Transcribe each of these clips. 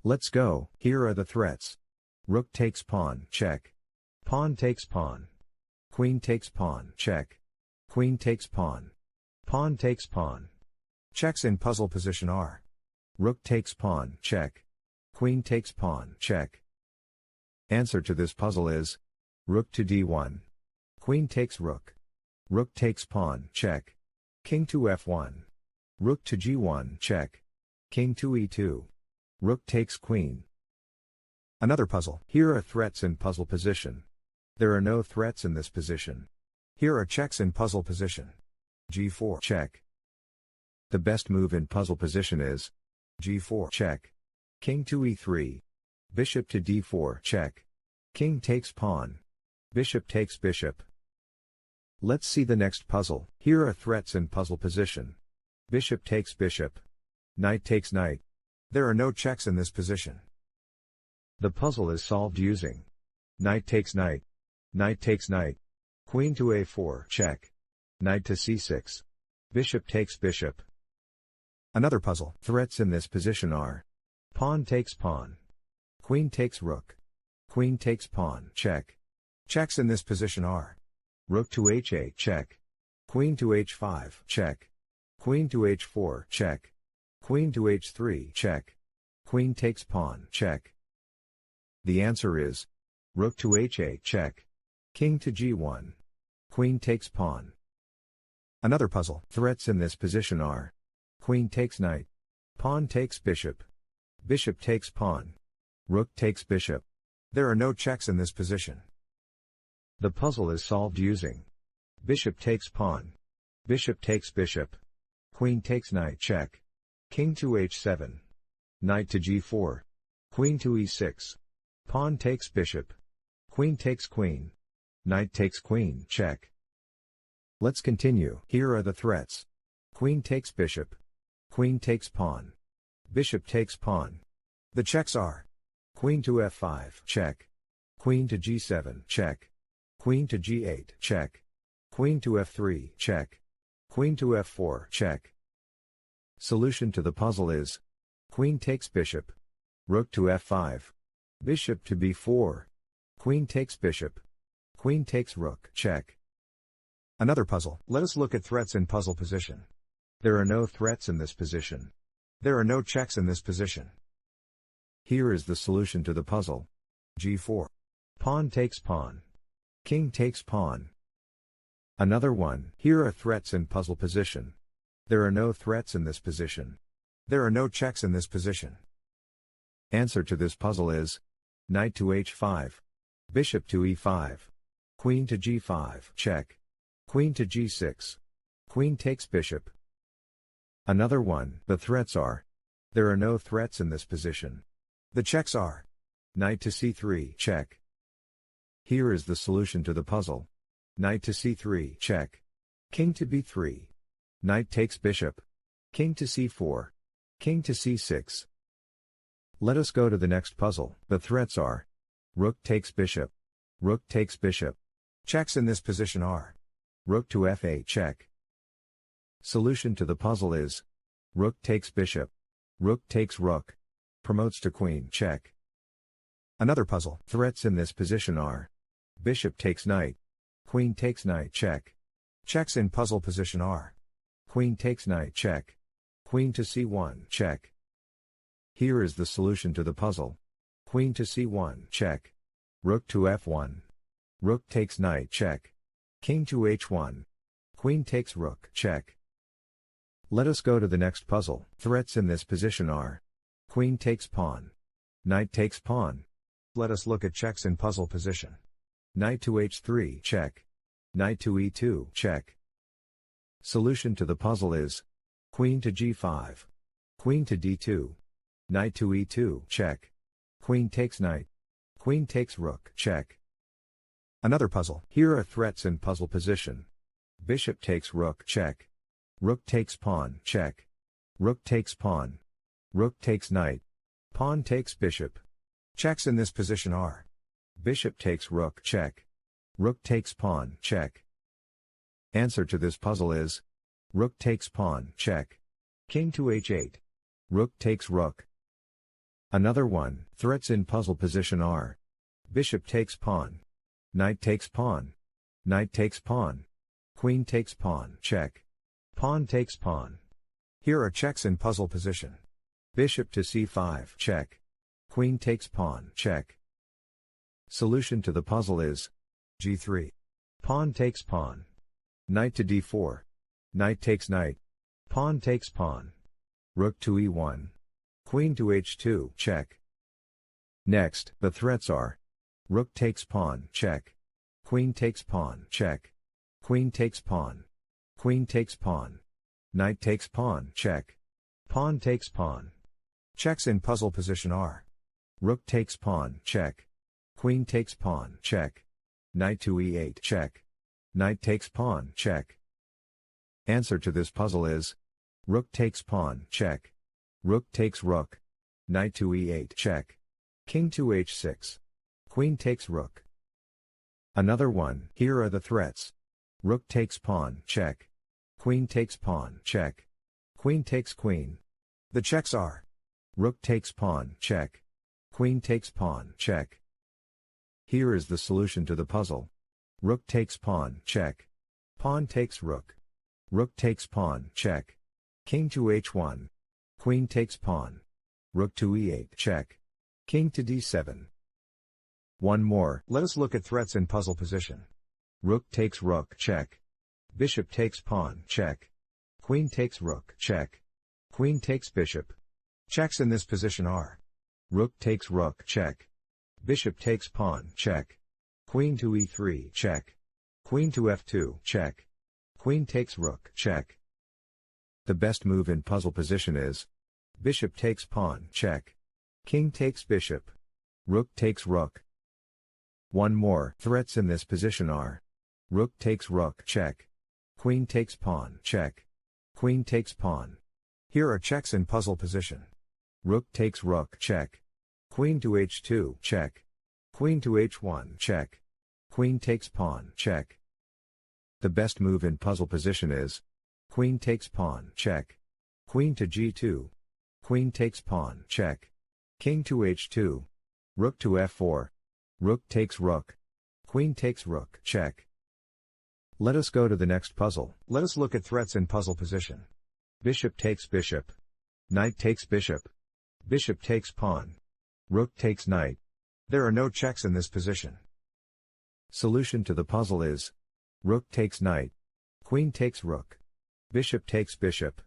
Let's go, here are the threats. Rook takes pawn, check. Pawn takes pawn. Queen takes pawn, check. Queen takes pawn. Pawn takes pawn. Checks in puzzle position are. Rook takes pawn, check. Queen takes pawn, check. Answer to this puzzle is rook to d1. Queen takes rook. Rook takes pawn, check. King to f1. Rook to g1, check. King to e2. Rook takes queen. Another puzzle. Here are threats in puzzle position. There are no threats in this position. Here are checks in puzzle position. g4, check. The best move in puzzle position is g4, check. King to e3. Bishop to d4, check. King takes pawn. Bishop takes bishop. Let's see the next puzzle. Here are threats in puzzle position. Bishop takes bishop. Knight takes knight. There are no checks in this position. The puzzle is solved using knight takes knight. Knight takes knight. Queen to a4, check. Knight to c6. Bishop takes bishop. Another puzzle. Threats in this position are pawn takes pawn. Queen takes rook. Queen takes pawn, check. Checks in this position are rook to h8, check. Queen to h5, check. Queen to h4, check. Queen to h3, check. Queen takes pawn, check. The answer is rook to h8, check. King to g1. Queen takes pawn. Another puzzle. Threats in this position are queen takes knight. Pawn takes bishop. Bishop takes pawn. Rook takes bishop. There are no checks in this position. The puzzle is solved using bishop takes pawn. Bishop takes bishop. Queen takes knight, check. King to h7. Knight to g4. Queen to e6. Pawn takes bishop. Queen takes queen. Knight takes queen, check. Let's continue. Here are the threats. Queen takes bishop. Queen takes pawn. Bishop takes pawn. The checks are queen to f5, check. Queen to g7, check. Queen to g8, check. Queen to f3, check. Queen to f4, check. Solution to the puzzle is queen takes bishop. Rook to f5. Bishop to b4. Queen takes bishop. Queen takes rook, check. Another puzzle. Let us look at threats in puzzle position. There are no threats in this position. There are no checks in this position. Here is the solution to the puzzle. g4. Pawn takes pawn. King takes pawn. Another one. Here are threats in puzzle position. There are no threats in this position. There are no checks in this position. Answer to this puzzle is knight to h5. Bishop to e5. Queen to g5, check. Queen to g6. Queen takes bishop. Another one. The threats are there are no threats in this position. The checks are knight to c3, check. Here is the solution to the puzzle. Knight to c3, check. King to b3. Knight takes bishop. King to c4. King to c6. Let us go to the next puzzle. The threats are rook takes bishop. Rook takes bishop. Checks in this position are rook to f8, check. Solution to the puzzle is rook takes bishop. Rook takes rook. Promotes to queen, check. Another puzzle. Threats in this position are bishop takes knight. Queen takes knight, check. Checks in puzzle position are queen takes knight, check. Queen to c1, check. Here is the solution to the puzzle. Queen to c1, check. Rook to f1. Rook takes knight, check. King to h1. Queen takes rook, check. Let us go to the next puzzle. Threats in this position are queen takes pawn. Knight takes pawn. Let us look at checks in puzzle position. Knight to h3, check. Knight to e2, check. Solution to the puzzle is queen to g5. Queen to d2. Knight to e2, check. Queen takes knight. Queen takes rook, check. Another puzzle. Here are threats in puzzle position. Bishop takes rook, check. Rook takes pawn, check. Rook takes pawn. Rook takes knight. Pawn takes bishop. Checks in this position are bishop takes rook, check. Rook takes pawn, check. Answer to this puzzle is rook takes pawn, check. King to h8. Rook takes rook. Another one, threats in puzzle position are. Bishop takes pawn. Knight takes pawn. Knight takes pawn. Queen takes pawn, check. Pawn takes pawn. Here are checks in puzzle position. Bishop to c5, check. Queen takes pawn, check. Solution to the puzzle is g3. Pawn takes pawn. Knight to d4. Knight takes knight. Pawn takes pawn. Rook to e1. Queen to h2, check. Next, the threats are. Rook takes pawn, check. Queen takes pawn, check. Queen takes pawn. Queen takes pawn. Knight takes pawn, check. Pawn takes pawn. Checks in puzzle position are. Rook takes pawn, check. Queen takes pawn, check. Knight to e8, check. Knight takes pawn, check. Answer to this puzzle is. Rook takes pawn, check. Rook takes rook. Knight to e8, check. King to h6. Queen takes rook. Another one, here are the threats. Rook takes pawn, check. Queen takes pawn, check. Queen takes queen. The checks are. Rook takes pawn, check. Queen takes pawn, check. Here is the solution to the puzzle. Rook takes pawn, check. Pawn takes rook. Rook takes pawn, check. King to h1. Queen takes pawn. Rook to e8, check. King to d7. One more, let us look at threats in puzzle position. Rook takes rook, check. Bishop takes pawn, check. Queen takes rook, check. Queen takes bishop. Checks in this position are. Rook takes rook, check. Bishop takes pawn, check. Queen to e3, check. Queen to f2, check. Queen takes rook, check. The best move in puzzle position is. Bishop takes pawn, check. King takes bishop. Rook takes rook. One more, threats in this position are. Rook takes rook, check. Queen takes pawn, check. Queen takes pawn. Here are checks in puzzle position. Rook takes rook, check. Queen to h2, check. Queen to h1, check. Queen takes pawn, check. The best move in puzzle position is. Queen takes pawn, check. Queen to g2. Queen takes pawn, check. King to h2. Rook to f4. Rook takes rook. Queen takes rook, check. Let us go to the next puzzle. Let us look at threats in puzzle position. Bishop takes bishop. Knight takes bishop. Bishop takes pawn. Rook takes knight. There are no checks in this position. Solution to the puzzle is. Rook takes knight. Queen takes rook. Bishop takes bishop.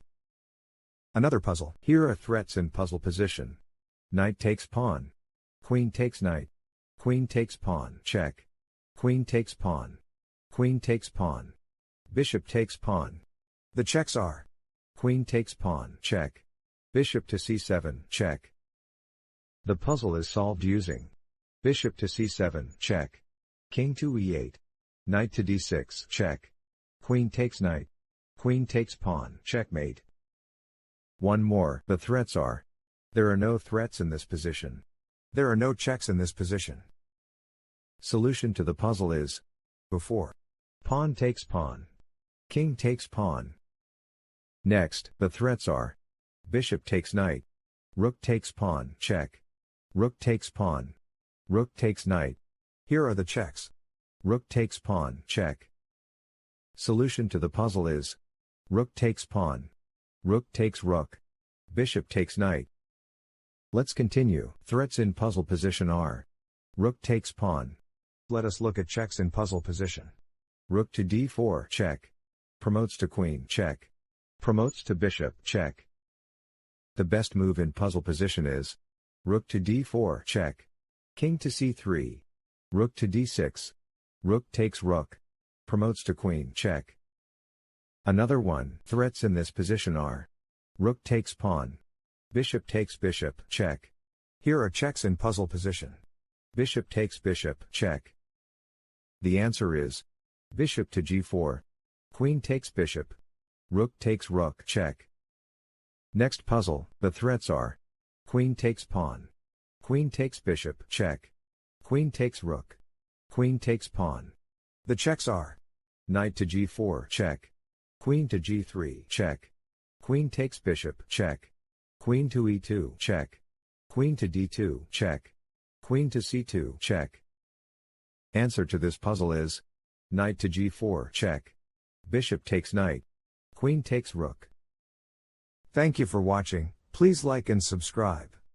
Another puzzle. Here are threats in puzzle position. Knight takes pawn. Queen takes knight. Queen takes pawn, check. Queen takes pawn. Queen takes pawn. Bishop takes pawn. The checks are. Queen takes pawn, check. Bishop to c7, check. The puzzle is solved using. Bishop to c7, check. King to e8. Knight to d6, check. Queen takes knight. Queen takes pawn, checkmate. One more, the threats are. There are no threats in this position. There are no checks in this position. Solution to the puzzle is. Before. Pawn takes pawn. King takes pawn. Next, the threats are. Bishop takes knight. Rook takes pawn, check. Rook takes pawn. Rook takes knight. Here are the checks. Rook takes pawn, check. Solution to the puzzle is. Rook takes pawn. Rook takes rook. Bishop takes knight. Let's continue. Threats in puzzle position are. Rook takes pawn. Let us look at checks in puzzle position. Rook to d4, check. Promotes to queen, check. Promotes to bishop, check. The best move in puzzle position is. Rook to d4, check. King to c3. Rook to d6. Rook takes rook. Promotes to queen, check. Another one, threats in this position are. Rook takes pawn. Bishop takes bishop, check. Here are checks in puzzle position. Bishop takes bishop, check. The answer is. Bishop to g4. Queen takes bishop. Rook takes rook, check. Next puzzle, the threats are. Queen takes pawn. Queen takes bishop, check. Queen takes rook. Queen takes pawn. The checks are. Knight to g4, check. Queen to g3, check. Queen takes bishop, check. Queen to e2, check. Queen to d2, check. Queen to c2, check. Answer to this puzzle is knight to g4, check. Bishop takes knight. Queen takes rook. Thank you for watching. Please like and subscribe.